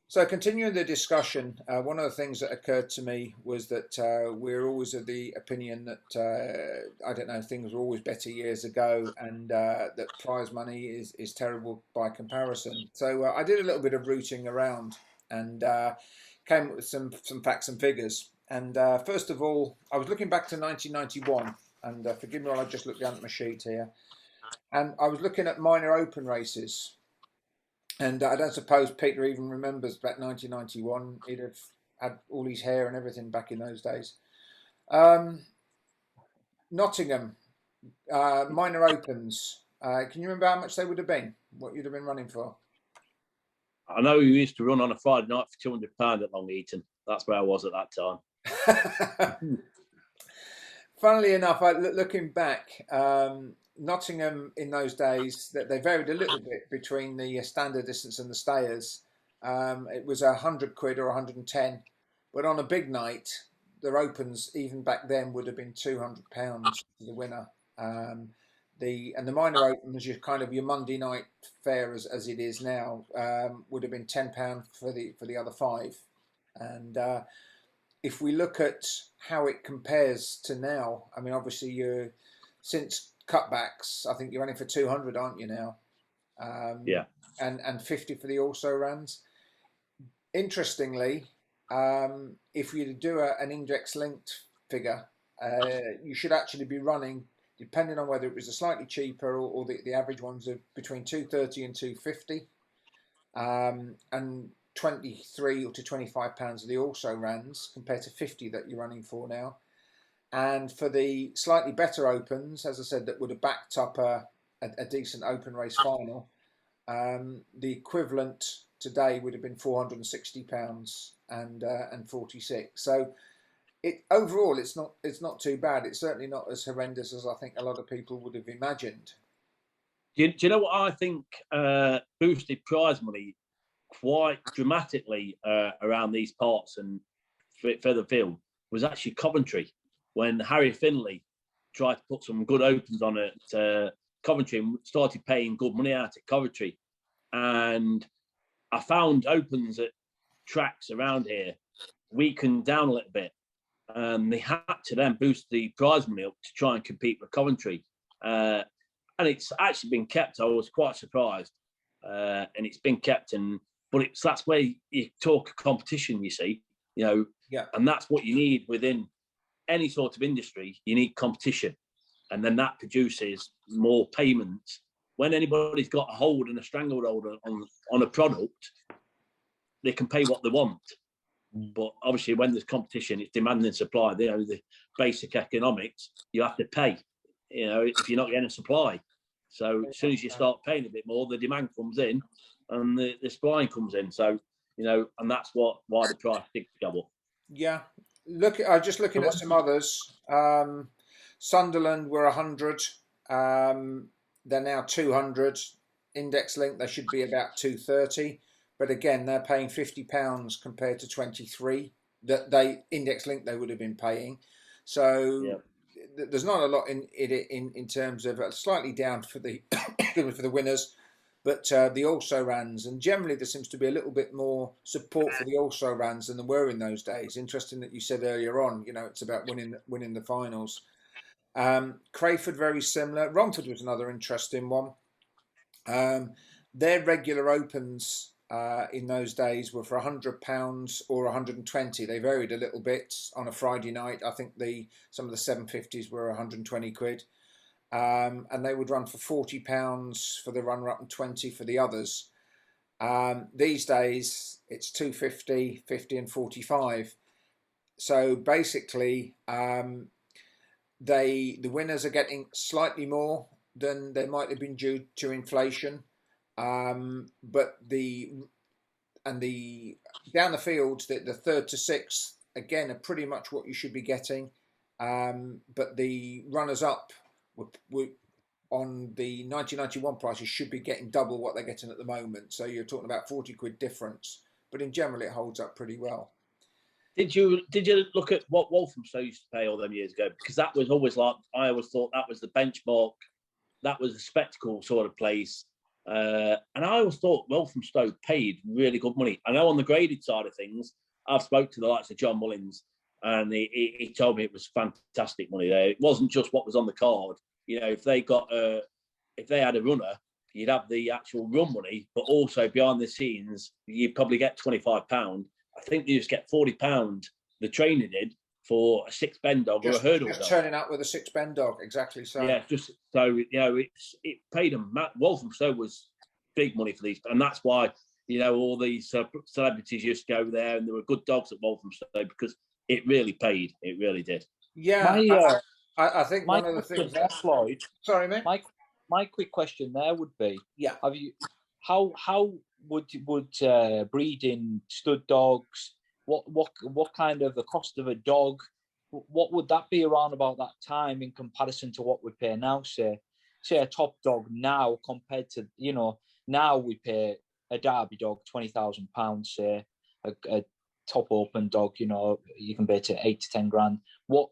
So continuing the discussion, one of the things that occurred to me was that we're always of the opinion that I don't know, things were always better years ago, and that prize money is terrible by comparison. So I did a little bit of rooting around and came up with some facts and figures. And first of all, I was looking back to 1991, and forgive me while I just look down at my sheet here, and I was looking at minor open races. And I don't suppose Peter even remembers back 1991. He'd have had all his hair and everything back in those days. Um, Nottingham, minor opens. Can you remember how much they would have been? What you'd have been running for? I know you used to run on a Friday night for £200 at Long Eaton. That's where I was at that time. Funnily enough, looking back, Nottingham in those days, that they varied a little bit between the standard distance and the stayers. It was £100 or 110, but on a big night, their opens even back then would have been £200 for the winner. The minor opens, your kind of your Monday night fare as it is now, would have been £10 for the other five, and if we look at how it compares to now, I mean, obviously you're since cutbacks, I think you're running for 200, aren't you now? Yeah. And 50 for the also runs. Interestingly, if you do an index linked figure, you should actually be running, depending on whether it was a slightly cheaper or the average ones are between 230 and 250, and 23 to 25 pounds of the also rans compared to 50 that you're running for now. And for the slightly better opens, as I said, that would have backed up a decent open race final, the equivalent today would have been £460 and 46. So it overall it's not too bad. It's certainly not as horrendous as I think a lot of people would have imagined. Do you know what I think boosted prize money quite dramatically around these parts and further afield was actually Coventry, when Harry Finlay tried to put some good opens on at Coventry and started paying good money out at Coventry. And I found opens at tracks around here weakened down a little bit. They had to then boost the prize money up to try and compete with Coventry. And it's actually been kept. I was quite surprised. And it's been kept, but that's where you talk competition, you see, Yeah. And that's what you need within any sort of industry. You need competition, and then that produces more payments. When anybody's got a hold and a stranglehold on a product, they can pay what they want. But obviously, when there's competition, it's demand and supply. The basic economics, you have to pay. If you're not getting a supply. So as soon as you start paying a bit more, the demand comes in, and the supply comes in. So and that's why the price did go up. Yeah. I'm just looking at some others. Sunderland were 100. They're now 200. Index link, they should be about 230. But again, they're paying £50 compared to 23 that they index link they would have been paying. So there's not a lot in terms of slightly down for the for the winners, but the also rans, and generally there seems to be a little bit more support for the also rans than there were in those days. Interesting that you said earlier on, it's about winning the finals. Crayford very similar. Romford was another interesting one. Their regular opens in those days were for £100 or 120. They varied a little bit on a Friday night. I think some of the 750s were 120 quid. And they would run for £40 for the runner-up and 20 for the others. These days, it's 250, 50 and 45. So basically, the winners are getting slightly more than they might have been due to inflation. But down the fields, the third to sixth, again, are pretty much what you should be getting. But the runners-up on the 1991 prices should be getting double what they're getting at the moment. So you're talking about 40 quid difference. But in general, it holds up pretty well. Did you look at what Walthamstow used to pay all them years ago? Because that was always I always thought that was the benchmark. That was the spectacle sort of place. And I always thought Walthamstow paid really good money. I know on the graded side of things, I've spoke to the likes of John Mullins, and he told me it was fantastic money there. It wasn't just what was on the card. You know, if they had a runner, you'd have the actual run money, but also behind the scenes, you'd probably get £25. I think you just get £40, the trainer did, for a 6-bend dog or a hurdle dog. Just turning up with a 6-bend dog, exactly so. Yeah, just so, you know, it paid them. Walthamstow was big money for these, and that's why, you know, all these celebrities used to go there, and there were good dogs at Walthamstow because it really paid. It really did. Yeah, I think one of the things. Floyd. Sorry, mate. My quick question there would be: yeah, how would breeding stud dogs? What kind of the cost of a dog? What would that be around about that time in comparison to what we pay now? Say a top dog now compared to, you know, now we pay a Derby dog £20,000. Say a top open dog, you know, you can pay to 8 to 10 grand. What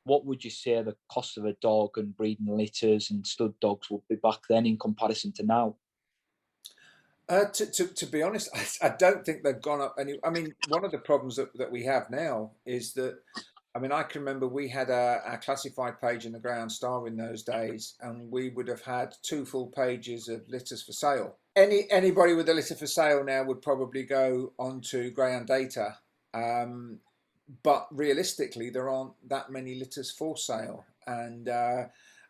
would you say the cost of a dog and breeding litters and stud dogs would be back then in comparison to now? To be honest, I don't think they've gone up any. I mean, one of the problems that we have now is that, I mean, I can remember we had our classified page in the Greyhound Star in those days, and we would have had 2 full pages of litters for sale. Anybody with a litter for sale now would probably go onto Greyhound Data, but realistically, there aren't that many litters for sale. And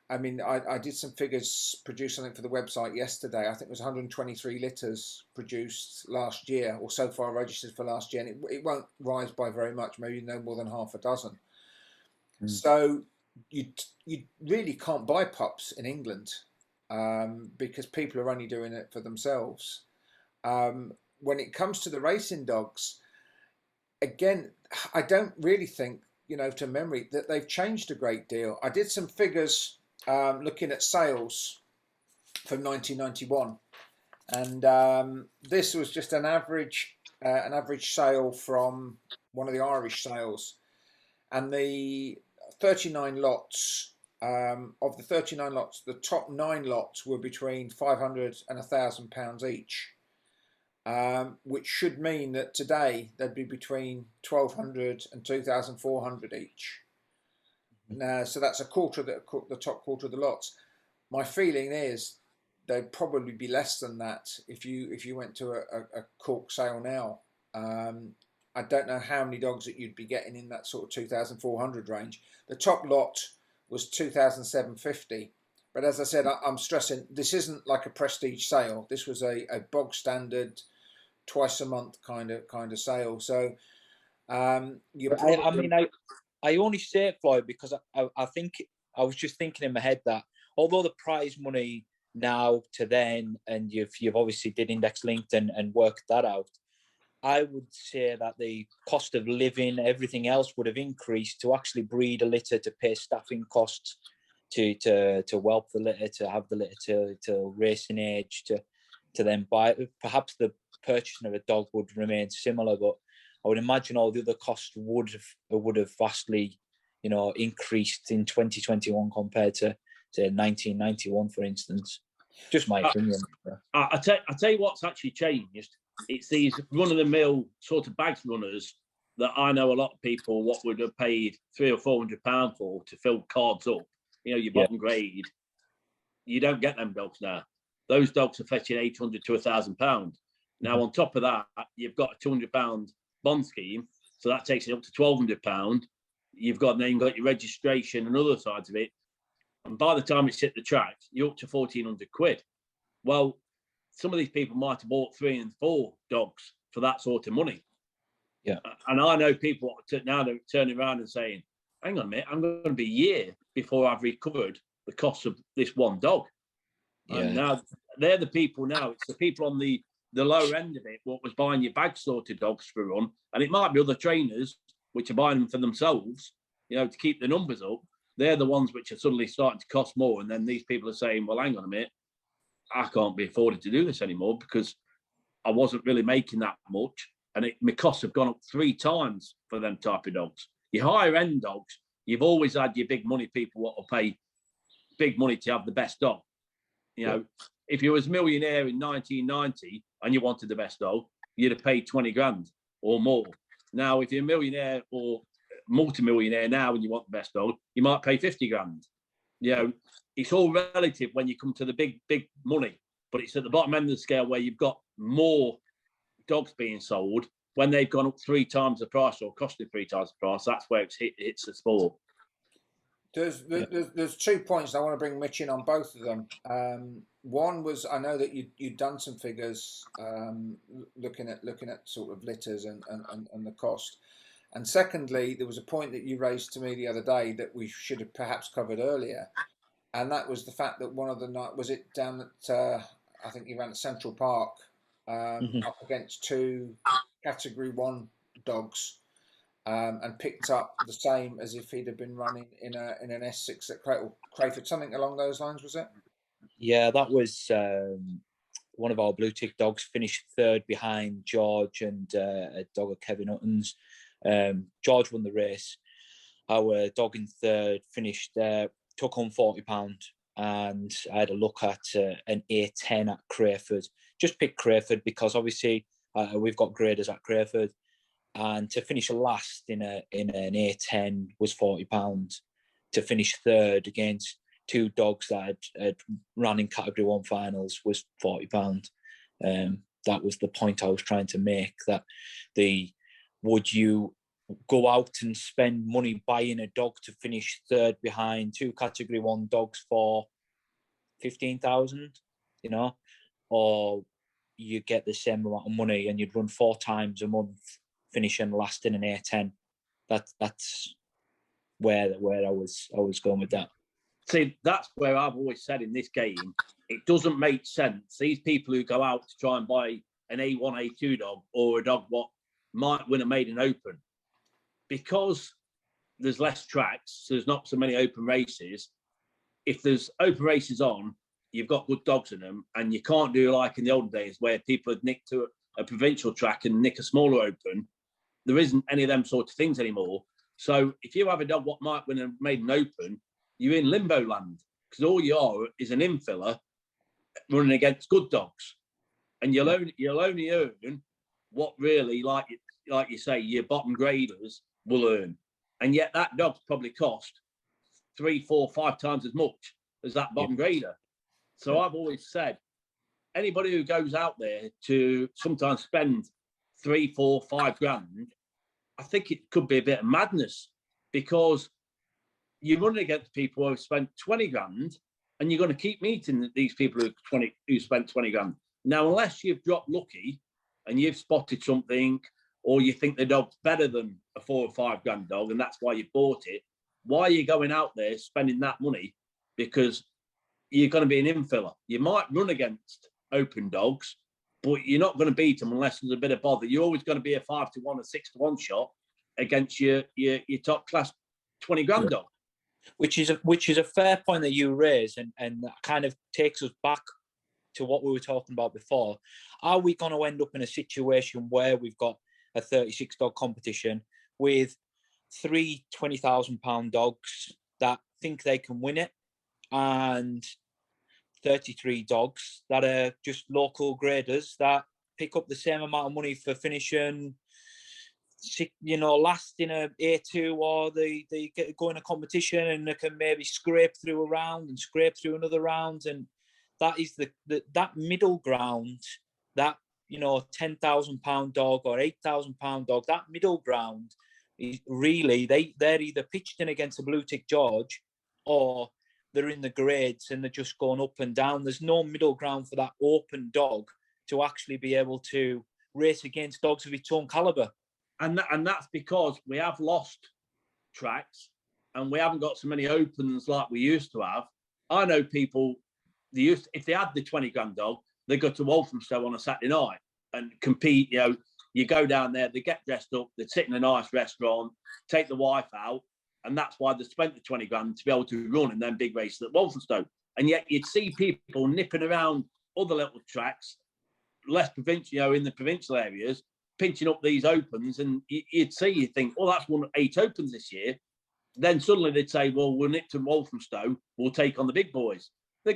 I mean, I did some figures, produced something for the website yesterday. I think it was 123 litters produced last year, or so far registered for last year, and it won't rise by very much, maybe no more than half a dozen. So you really can't buy pups in England because people are only doing it for themselves. When it comes to the racing dogs, again, I don't really think, you know, to memory, that they've changed a great deal. I did some figures looking at sales from 1991, and this was just an average sale from one of the Irish sales, and the 39 lots of the 39 lots, the top 9 lots were between £500 and £1,000 each, which should mean that today they'd be between 1,200 and 2,400 each. Now, so that's a quarter of the top quarter of the lots. My feeling is they'd probably be less than that if you went to a Cork sale now. I don't know how many dogs that you'd be getting in that sort of 2,400 range. The top lot was 2,750. But as I said, I'm stressing this isn't like a prestige sale. This was a bog standard, twice a month kind of sale. So I only say it, Floyd, because I think I was just thinking in my head that although the prize money now to then, and you've obviously did index linked and worked that out, I would say that the cost of living, everything else would have increased to actually breed a litter, to pay staffing costs, to whelp the litter, to have the litter to racing age, to then buy. Perhaps the purchasing of a dog would remain similar, but I would imagine all the other costs would have vastly, you know, increased in 2021 compared to 1991, for instance. Just my opinion. I tell you what's actually changed. It's these run-of-the-mill sort of bags runners that I know a lot of people what would have paid £300 or £400 for to fill cards up. You know, your bottom grade. You don't get them dogs now. Those dogs are fetching £800 to £1,000. Now, on top of that, you've got a £200 bond scheme, so that takes it up to £1,200. You've got your registration and other sides of it, and by the time it's hit the track, you're up to £1,400. Well, some of these people might have bought 3 and 4 dogs for that sort of money. Yeah, and I know people now they're turning around and saying, "Hang on a minute, I'm going to be a year before I've recovered the cost of this one dog." Yeah. And now they're the people. Now it's the people on the lower end of it, what was buying your bag sorted dogs for a run, and it might be other trainers which are buying them for themselves, you know, to keep the numbers up. They're the ones which are suddenly starting to cost more, and then these people are saying, "Well, hang on a minute, I can't be afforded to do this anymore because I wasn't really making that much, and my costs have gone up 3 times for them type of dogs." Your higher end dogs, you've always had your big money people what will pay big money to have the best dog. You know, if you was a millionaire in 1990 and you wanted the best dog, you'd have paid 20 grand or more. Now, if you're a millionaire or multimillionaire now and you want the best dog, you might pay 50 grand. You know, it's all relative when you come to the big money, but it's at the bottom end of the scale where you've got more dogs being sold when they've gone up 3 times the price or costing 3 times the price. That's where it's the sport. There's 2 points I want to bring Mitch in on, both of them. One was, I know that you'd done some figures looking at sort of litters and the cost. And secondly, there was a point that you raised to me the other day that we should have perhaps covered earlier. And that was the fact that one of the night, was it down at, I think you ran at Central Park, up against 2 Category 1 dogs, and picked up the same as if he'd have been running in an S6 at Crayford, something along those lines, was it? Yeah, that was one of our blue tick dogs, finished 3rd behind George and a dog of Kevin Hutton's. George won the race. Our dog in 3rd finished there, took home £40, and I had a look at an A10 at Crayford. Just picked Crayford because obviously we've got graders at Crayford, and to finish last in an A10 was £40. To finish 3rd against 2 dogs that had run in Category 1 finals was £40. That was the point I was trying to make, that would you go out and spend money buying a dog to finish 3rd behind 2 Category 1 dogs for 15,000, you know, or you get the same amount of money and you'd run 4 times a month, finishing last in an A10. That's where I was going with that. See, that's where I've always said in this game, it doesn't make sense. These people who go out to try and buy an A1, A2 dog or a dog what might win a maiden open, because there's less tracks, so there's not so many open races. If there's open races on, you've got good dogs in them, and you can't do like in the old days where people had nicked to a provincial track and nick a smaller open. There isn't any of them sort of things anymore. So if you have a dog what might win a maiden open, you're in limbo land, because all you are is an infiller running against good dogs, and you'll only earn what really, like you say, your bottom graders will earn, and yet that dog's probably cost 3, 4, 5 times as much as that bottom grader. So I've always said, anybody who goes out there to sometimes spend 3, 4, 5 grand, I think it could be a bit of madness, because you're running against people who have spent 20 grand, and you're going to keep meeting these people who spent 20 grand. Now, unless you've dropped lucky and you've spotted something, or you think the dog's better than a 4 or 5 grand dog, and that's why you bought it, why are you going out there spending that money? Because you're going to be an infiller. You might run against open dogs, but you're not going to beat them unless there's a bit of bother. You're always going to be a 5 to 1 or 6 to 1 shot against your top class 20 grand dog. Which is a fair point that you raise, and that kind of takes us back to what we were talking about before. Are we going to end up in a situation where we've got a 36 dog competition with 3 £20,000 dogs that think they can win it, and 33 dogs that are just local graders that pick up the same amount of money for finishing, you know, last in a A2, or they go in a competition and they can maybe scrape through a round and scrape through another round, and that is that middle ground, that, you know, £10,000 dog or £8,000 dog, that middle ground is really, they're either pitched in against a blue tick George, or they're in the grades and they're just going up and down. There's no middle ground for that open dog to actually be able to race against dogs of its own caliber. And that's because we have lost tracks and we haven't got so many opens like we used to have. I know people, if they had the 20 grand dog, they go to Walthamstow on a Saturday night and compete. You know, you go down there, they get dressed up, they sit in a nice restaurant, take the wife out, and that's why they spent the 20 grand to be able to run in them big races at Walthamstow. And yet you'd see people nipping around other little tracks, less provincial, you know, in the provincial areas, pinching up these opens, and you'd think, oh, that's won 8 opens this year. Then suddenly they'd say, well, we'll nip to Walthamstow, we'll take on the big boys. They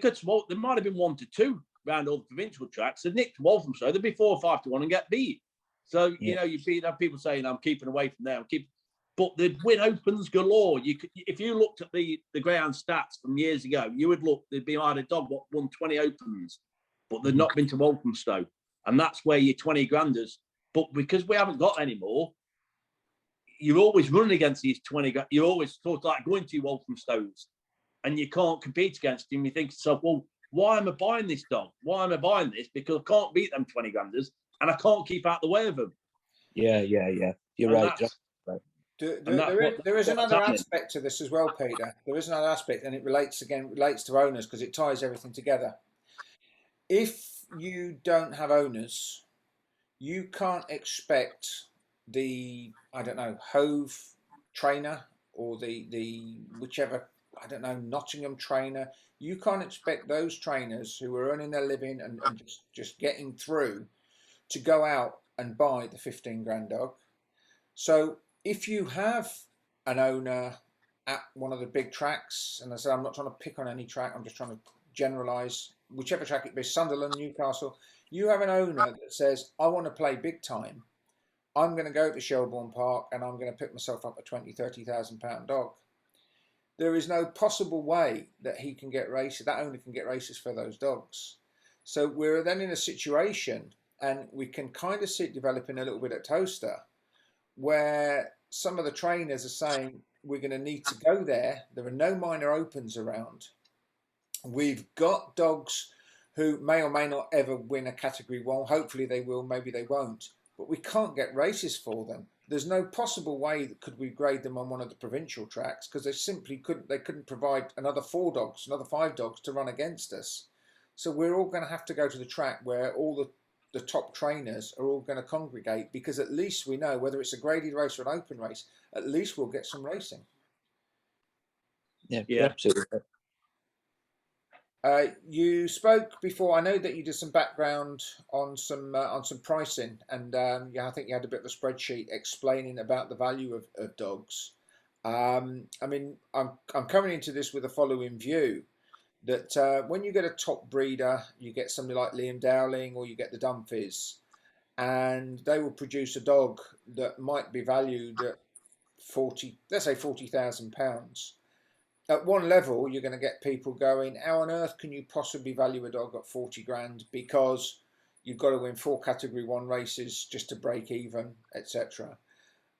might have been 1 to 2 around all the provincial tracks, they'd nick to Walthamstow, they'd be 4 or 5 to 1 and get beat. So, you know, you'd have people saying, I'm keeping away from there. But they'd win opens galore. If you looked at the Greyhound stats from years ago, you would look, there'd be either a dog what won 20 opens, but they'd not been to Walthamstow. And that's where your 20 granders. But because we haven't got any more, you're always running against these 20. You're always sort of like going to your Walthamstows and you can't compete against them. You think to yourself, well, why am I buying this dog? Why am I buying this? Because I can't beat them 20 granders and I can't keep out the way of them. Yeah. You're right. There is another aspect to this as well, Peter. There is another aspect, and it relates to owners because it ties everything together. If you don't have owners, you can't expect the, I don't know, Hove trainer or the whichever, I don't know, Nottingham trainer. You can't expect those trainers who are earning their living and just getting through to go out and buy the 15 grand dog. So if you have an owner at one of the big tracks, and I say I'm not trying to pick on any track, I'm just trying to generalise, whichever track it be, Sunderland, Newcastle, you have an owner that says, I want to play big time. I'm going to go to Shelbourne Park and I'm going to pick myself up a 20, 30,000 pound dog. There is no possible way that he can get races, that owner can get races for those dogs. So we're then in a situation, and we can kind of see it developing a little bit at Toaster, where some of the trainers are saying, we're going to need to go there. There are no minor opens around. We've got dogs who may or may not ever win a category 1. Hopefully they will, maybe they won't. But we can't get races for them. There's no possible way that could we grade them on one of the provincial tracks because they simply couldn't provide another 4 dogs, another 5 dogs to run against us. So we're all going to have to go to the track where all the top trainers are all going to congregate, because at least we know whether it's a graded race or an open race, at least we'll get some racing. Yeah, absolutely. You spoke before. I know that you did some background on some pricing, and I think you had a bit of a spreadsheet explaining about the value of dogs. I mean, I'm coming into this with the following view that when you get a top breeder, you get somebody like Liam Dowling or you get the Dumfries, and they will produce a dog that might be valued at let's say £40,000. At one level, you're going to get people going, how on earth can you possibly value a dog at 40 grand because you've got to win 4 category 1 races just to break even, etc.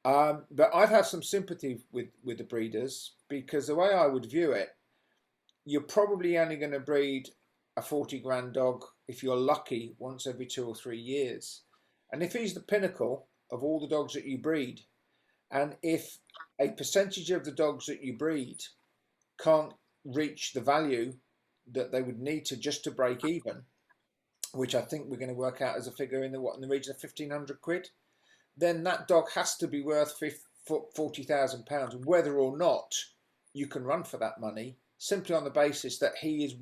But I've had some sympathy with the breeders, because the way I would view it, you're probably only going to breed a 40 grand dog, if you're lucky, once every 2 or 3 years. And if he's the pinnacle of all the dogs that you breed, and if a percentage of the dogs that you breed can't reach the value that they would need to just to break even, which I think we're going to work out as a figure in the region of 1,500 quid, then that dog has to be worth £40,000, whether or not you can run for that money, simply on the basis that he is,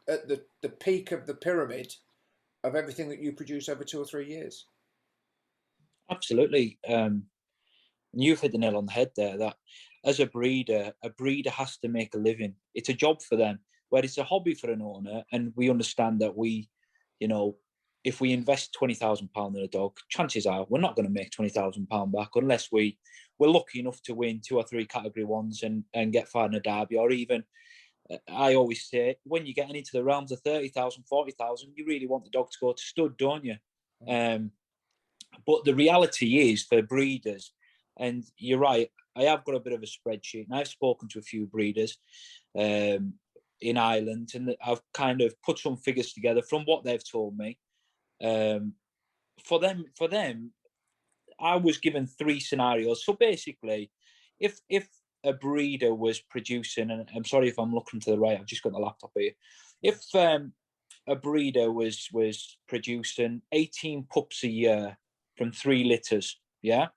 at the peak of the pyramid of everything that you produce over 2 or 3 years. Absolutely. You've hit the nail on the head there, that as a breeder has to make a living. It's a job for them, where it's a hobby for an owner. And we understand that if we invest £20,000 in a dog, chances are we're not going to make £20,000 back unless we're lucky enough to win 2 or 3 category 1s and get far in a derby, or even, I always say, when you're getting into the realms of 30,000, 40,000, you really want the dog to go to stud, don't you? But the reality is, for breeders, and you're right, I have got a bit of a spreadsheet, and I've spoken to a few breeders in Ireland, and I've kind of put some figures together from what they've told me. For them, I was given 3 scenarios. So basically, if a breeder was producing, and I'm sorry if I'm looking to the right, I've just got the laptop here. If a breeder was producing 18 pups a year from 3 litters, yeah?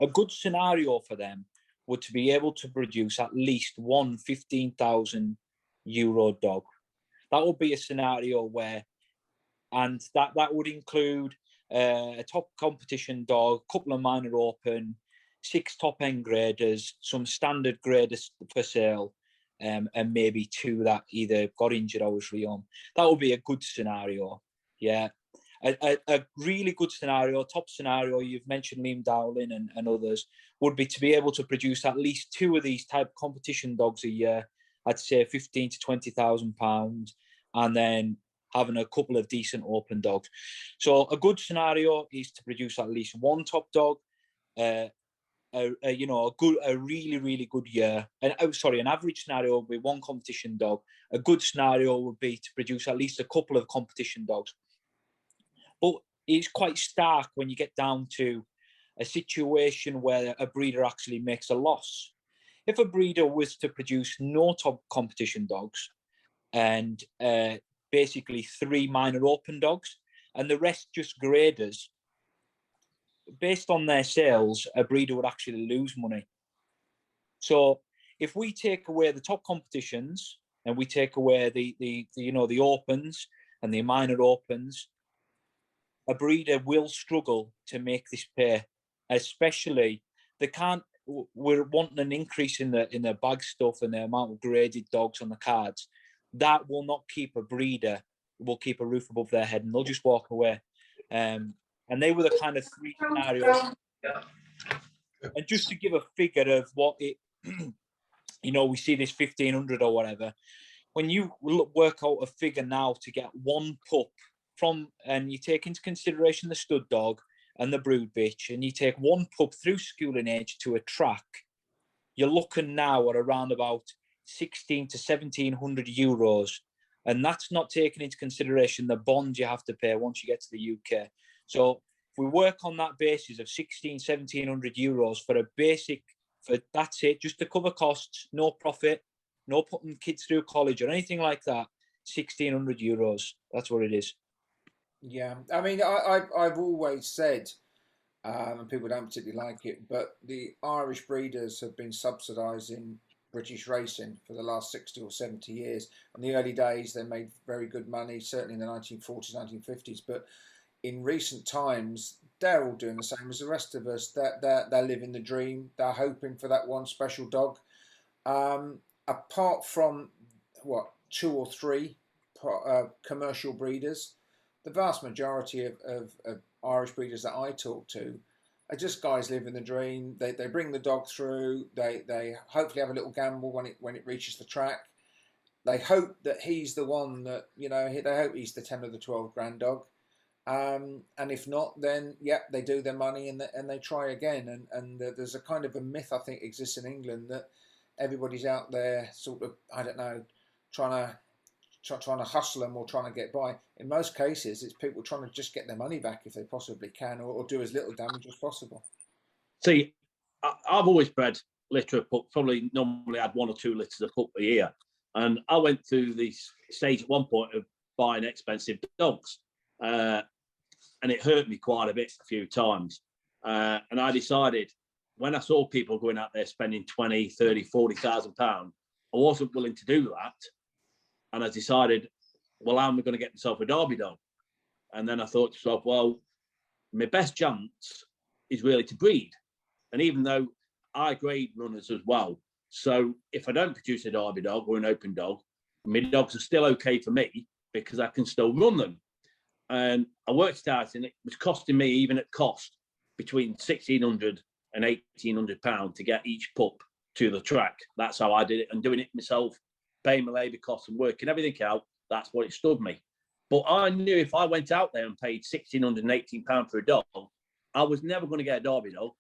A good scenario for them would to be able to produce at least one €15,000 dog. That would be a scenario where, and that would include a top competition dog, a couple of minor open, 6 top end graders, some standard graders for sale, and maybe 2 that either got injured or was rehome. That would be a good scenario. Yeah. A really good scenario, top scenario, you've mentioned Liam Dowling and others, would be to be able to produce at least 2 of these type of competition dogs a year. I'd say 15 to 20,000 pounds, and then having a couple of decent open dogs. So a good scenario is to produce at least 1 top dog, a really good year. And an average scenario would be 1 competition dog. A good scenario would be to produce at least a couple of competition dogs. But it's quite stark when you get down to a situation where a breeder actually makes a loss. If a breeder was to produce no top competition dogs and basically 3 minor open dogs and the rest just graders, based on their sales, a breeder would actually lose money. So if we take away the top competitions and we take away the opens and the minor opens, a breeder will struggle to make this pay. Especially, we're wanting an increase in the bag stuff and the amount of graded dogs on the cards. That will not keep a breeder, will keep a roof above their head, and they'll just walk away. And they were the kind of 3 scenarios. And just to give a figure of what it, we see this 1,500 or whatever. When you work out a figure now to get 1 pup and you take into consideration the stud dog and the brood bitch, and you take 1 pup through schooling age to a track, you're looking now at around about 16 to 1,700 euros. And that's not taking into consideration the bond you have to pay once you get to the UK. So if we work on that basis of 1,700 euros for a basic, that's it, just to cover costs, no profit, no putting kids through college or anything like that, 1,600 euros. That's what it is. Yeah, I mean, I've always said, and people don't particularly like it, but the Irish breeders have been subsidising British racing for the last 60 or 70 years. In the early days, they made very good money, certainly in the 1940s, 1950s. But in recent times, they're all doing the same as the rest of us. They're living the dream. They're hoping for that one special dog. Apart from, 2 or 3 commercial breeders, the vast majority of Irish breeders that I talk to are just guys living the dream. They bring the dog through. They hopefully have a little gamble when it reaches the track. They hope that he's the one that, they hope he's the 10 or the 12 grand dog. And if not, then they do their money and they try again. And there's a kind of a myth, I think, exists in England that everybody's out there sort of, I don't know, trying to hustle them or trying to get by. In most cases, it's people trying to just get their money back if they possibly can, or do as little damage as possible. See, I've always bred litter of pup, probably normally had 1 or 2 litters of pup a year. And I went through the stage at one point of buying expensive dogs. And it hurt me quite a bit a few times. And I decided, when I saw people going out there spending 20, 30, 40,000 pounds, I wasn't willing to do that. And I decided, well, how am I going to get myself a Derby dog? And then I thought to myself, well, my best chance is really to breed. And even though I grade runners as well, so if I don't produce a Derby dog or an open dog, my dogs are still okay for me because I can still run them. And I worked it out, and it was costing me, even at cost, between 1,600 and 1,800 pounds to get each pup to the track. That's how I did it, and doing it myself, paying my labour costs and working everything out, that's what it stood me. But I knew if I went out there and paid £1,618 for a dog, I was never going to get a Derby dog.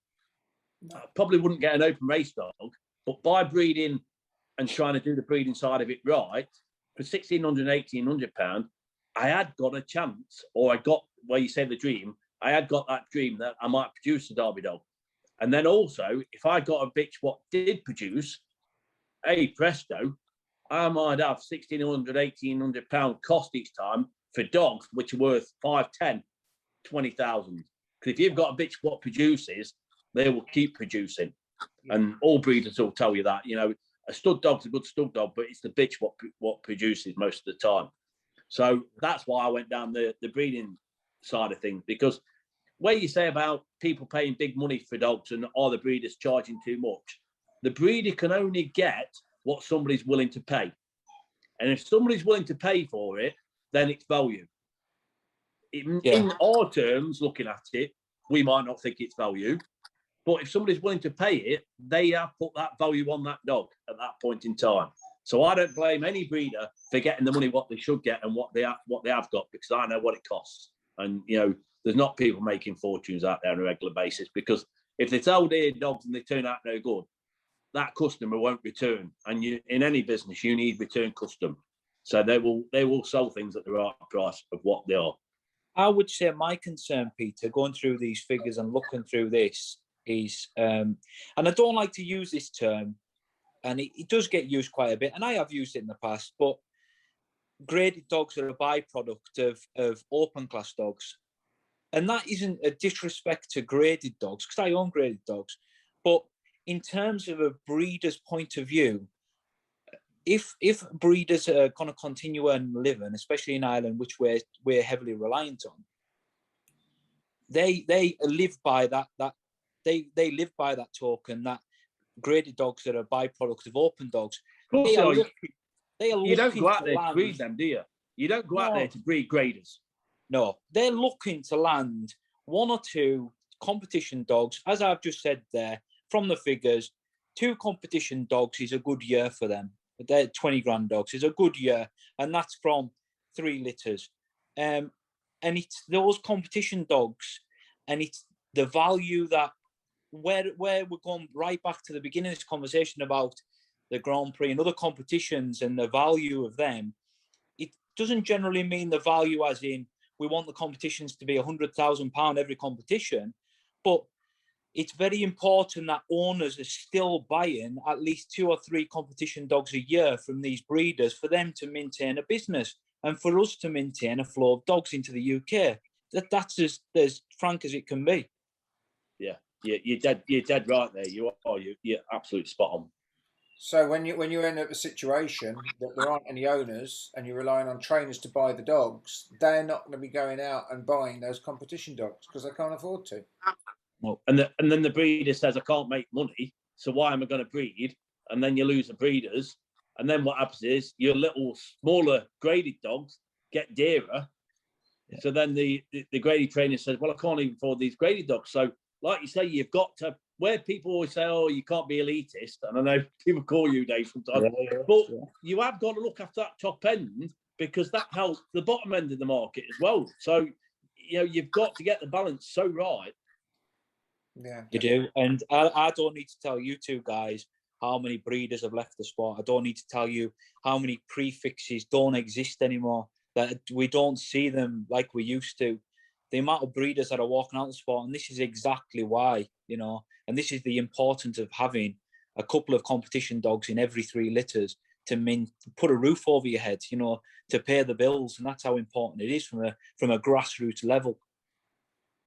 I probably wouldn't get an open race dog. But by breeding and trying to do the breeding side of it right, for £1,600, £1,800, I had got a chance, or I got, where you say the dream, I had got that dream that I might produce a Derby dog. And then also, if I got a bitch what did produce, hey, presto, I might have £1,600, £1,800 cost each time for dogs, which are worth 5, 10, 20,000. Because if you've got a bitch what produces, they will keep producing. And all breeders will tell you that. A stud dog's a good stud dog, but it's the bitch what produces most of the time. So that's why I went down the breeding side of things. Because where you say about people paying big money for dogs and are the breeders charging too much, the breeder can only get what somebody's willing to pay. And if somebody's willing to pay for it, then it's value. In our terms, looking at it, we might not think it's value. But if somebody's willing to pay it, they have put that value on that dog at that point in time. So I don't blame any breeder for getting the money what they should get and what they have got, because I know what it costs. And, you know, there's not people making fortunes out there on a regular basis, because if they sell their dogs and they turn out no good, that customer won't return. And in any business, you need return custom. So they will sell things at the right price of what they are. I would say my concern, Peter, going through these figures and looking through this is, and I don't like to use this term, and it does get used quite a bit, and I have used it in the past, but graded dogs are a byproduct of open class dogs. And that isn't a disrespect to graded dogs, because I own graded dogs. But in terms of a breeder's point of view, if breeders are going to continue and live in, especially in Ireland, which we're heavily reliant on, they live by that they live by that token that graded dogs are a byproduct of open dogs. Of course, You don't go out there to breed them, do you? You don't go out there to breed graders. No, they're looking to land one or two competition dogs, as I've just said there, from the figures. 2 competition dogs is a good year for them. They're 20 grand dogs is a good year, and that's from 3 litters. And it's those competition dogs, and it's the value that where we're going right back to the beginning of this conversation about the Grand Prix and other competitions and the value of them. It doesn't generally mean the value as in we want the competitions to be £100,000 every competition, but it's very important that owners are still buying at least 2 or 3 competition dogs a year from these breeders for them to maintain a business and for us to maintain a flow of dogs into the UK. That's as frank as it can be. Yeah, you're dead right there. You're absolutely spot on. So when you end up a situation that there aren't any owners and you're relying on trainers to buy the dogs, they're not going to be going out and buying those competition dogs because they can't afford to. No. And then the breeder says, I can't make money, so why am I going to breed? And then you lose the breeders. And then what happens is your little smaller graded dogs get dearer. Yeah. So then the graded trainer says, well, I can't even afford these graded dogs. So like you say, you've got to, where people always say, oh, you can't be elitist. And I know people call you, Dave, sometimes. But you have got to look after that top end because that helps the bottom end of the market as well. So, you've got to get the balance so right. Yeah, you do. And I don't need to tell you two guys how many breeders have left the sport. I don't need to tell you how many prefixes don't exist anymore, that we don't see them like we used to. The amount of breeders that are walking out the sport, and this is exactly why, and this is the importance of having a couple of competition dogs in every 3 litters to put a roof over your head, to pay the bills. And that's how important it is from a grassroots level.